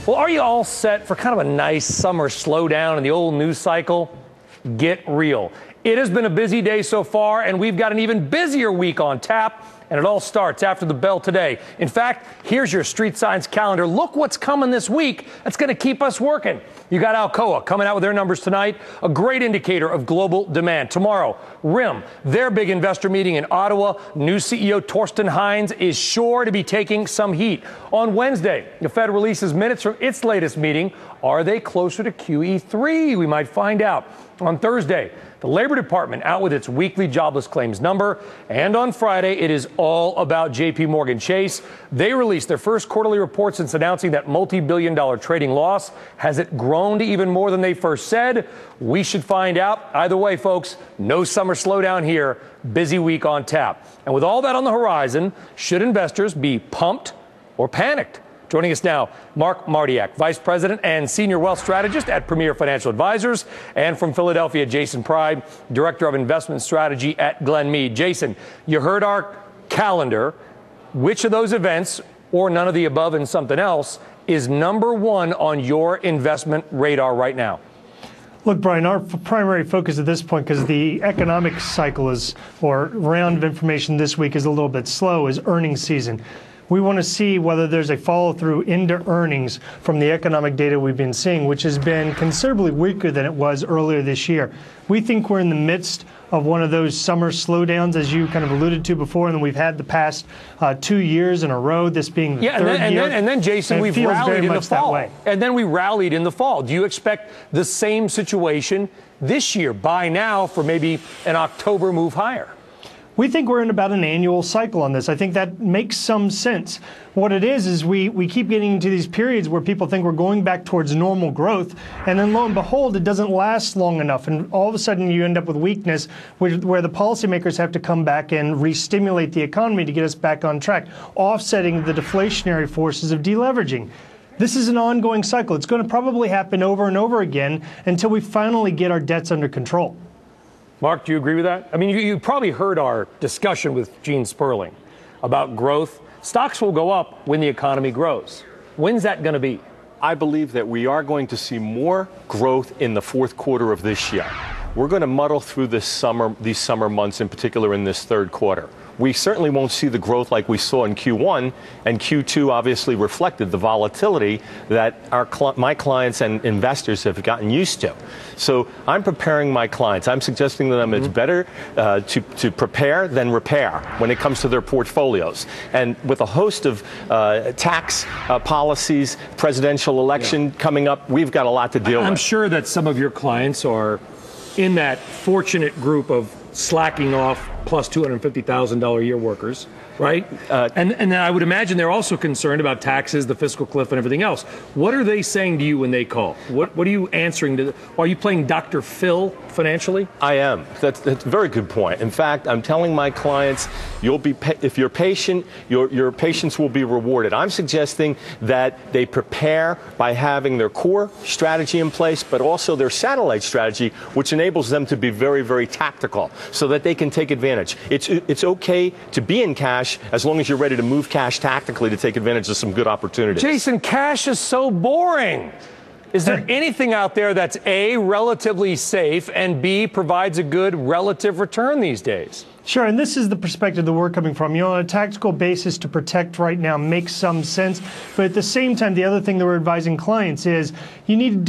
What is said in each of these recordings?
Well, are you all set for kind of a nice summer slowdown in the old news cycle? Get real. It has been a busy day so far, and we've got an even busier week on tap, and it all starts after the bell today. In fact, here's your Street Signs calendar. Look what's coming this week that's going to keep us working. You got Alcoa coming out with their numbers tonight, a great indicator of global demand. Tomorrow, RIM, their big investor meeting in Ottawa. New CEO Torsten Heinz is sure to be taking some heat. On Wednesday, the Fed releases minutes from its latest meeting. Are they closer to QE3? We might find out. On Thursday, the Labor Department out with its weekly jobless claims number. And on Friday, it is all about J.P. Morgan Chase. They released their first quarterly report since announcing that multi-billion-dollar trading loss. Has it grown to even more than they first said? We should find out. Either way, folks, no summer slowdown here. Busy week on tap. And with all that on the horizon, should investors be pumped or panicked? Joining us now, Mark Martiak, Vice President and Senior Wealth Strategist at Premier Financial Advisors, and from Philadelphia, Jason Pride, Director of Investment Strategy at Glen Mead. Jason, you heard our calendar. Which of those events, or none of the above and something else, is number one on your investment radar right now? Look, Brian, our primary focus at this point, because the economic cycle is, or round of information this week is a little bit slow, is earnings season. We want to see whether there's a follow-through into earnings from the economic data we've been seeing, which has been considerably weaker than it was earlier this year. We think we're in the midst of one of those summer slowdowns, as you kind of alluded to before, and we've had the past 2 years in a row, this being the third year. And then, Jason, we've rallied in the fall. And then we rallied in the fall. Do you expect the same situation this year, buy now for maybe an October move higher? We think we're in about an annual cycle on this. I think that makes some sense. What it is we keep getting into these periods where people think we're going back towards normal growth, and then lo and behold, it doesn't last long enough, and all of a sudden you end up with weakness where the policymakers have to come back and re-stimulate the economy to get us back on track, offsetting the deflationary forces of deleveraging. This is an ongoing cycle. It's going to probably happen over and over again until we finally get our debts under control. Mark, do you agree with that? I mean, you probably heard our discussion with Gene Sperling about growth. Stocks will go up when the economy grows. When's that going to be? I believe that we are going to see more growth in the fourth quarter of this year. We're going to muddle through these summer months, in particular in this third quarter. We certainly won't see the growth like we saw in Q1, and Q2 obviously reflected the volatility that my clients and investors have gotten used to. So I'm preparing my clients. I'm suggesting to them it's better to prepare than repair when it comes to their portfolios. And with a host of tax policies, presidential election coming up, we've got a lot to deal with. I'm sure that some of your clients are in that fortunate group of slacking off plus $250,000 a year workers, right? And I would imagine they're also concerned about taxes, the fiscal cliff, and everything else. What are they saying to you when they call? What are you answering to? Are you playing Dr. Phil financially? I am. That's a very good point. In fact, I'm telling my clients, if you're patient, your patience will be rewarded. I'm suggesting that they prepare by having their core strategy in place, but also their satellite strategy, which enables them to be very, very tactical so that they can take advantage. It's okay to be in cash as long as you're ready to move cash tactically to take advantage of some good opportunities. Jason, cash is so boring. Is there anything out there that's A, relatively safe, and B, provides a good relative return these days? Sure, and this is the perspective that we're coming from. On a tactical basis to protect right now makes some sense, but at the same time, the other thing that we're advising clients is you need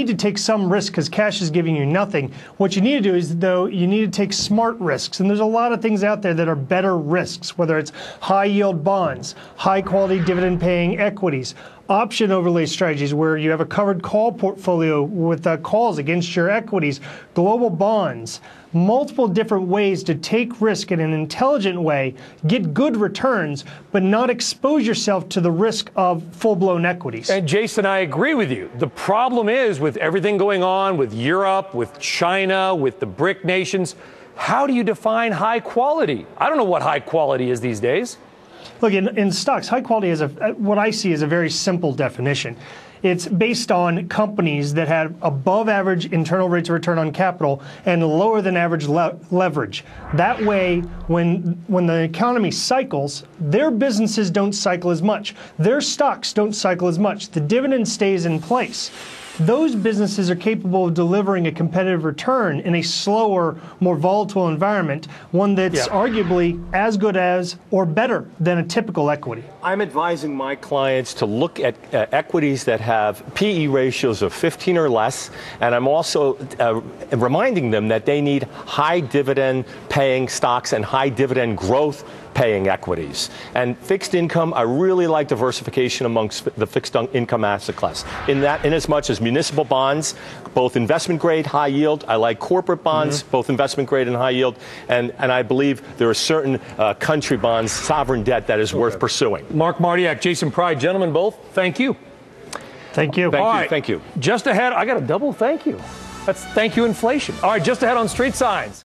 to take some risk because cash is giving you nothing. What you need to do is, though, you need to take smart risks, and there's a lot of things out there that are better risks, whether it's high-yield bonds, high-quality dividend-paying equities, option overlay strategies where you have a covered call portfolio with calls against your equities, global bonds, multiple different ways to take risk in an intelligent way, get good returns, but not expose yourself to the risk of full-blown equities. And Jason, I agree with you. The problem is with everything going on with Europe, with China, with the BRIC nations, how do you define high quality? I don't know what high quality is these days. Look, in stocks, high quality is what I see as a very simple definition. It's based on companies that have above average internal rates of return on capital and lower than average leverage. That way, when the economy cycles, their businesses don't cycle as much. Their stocks don't cycle as much. The dividend stays in place. Those businesses are capable of delivering a competitive return in a slower, more volatile environment, one that's arguably as good as or better than a typical equity. I'm advising my clients to look at equities that have PE ratios of 15 or less, and I'm also reminding them that they need high dividend paying stocks and high dividend growth paying equities. And fixed income, I really like diversification amongst the fixed income asset class. In as much as municipal bonds, both investment grade, high yield. I like corporate bonds, both investment grade and high yield. And I believe there are certain country bonds, sovereign debt that is worth pursuing. Mark Martiak, Jason Pride, gentlemen, both, thank you. Thank you. Thank you. Just ahead, I got a double thank you. That's thank you inflation. All right, just ahead on Street Signs.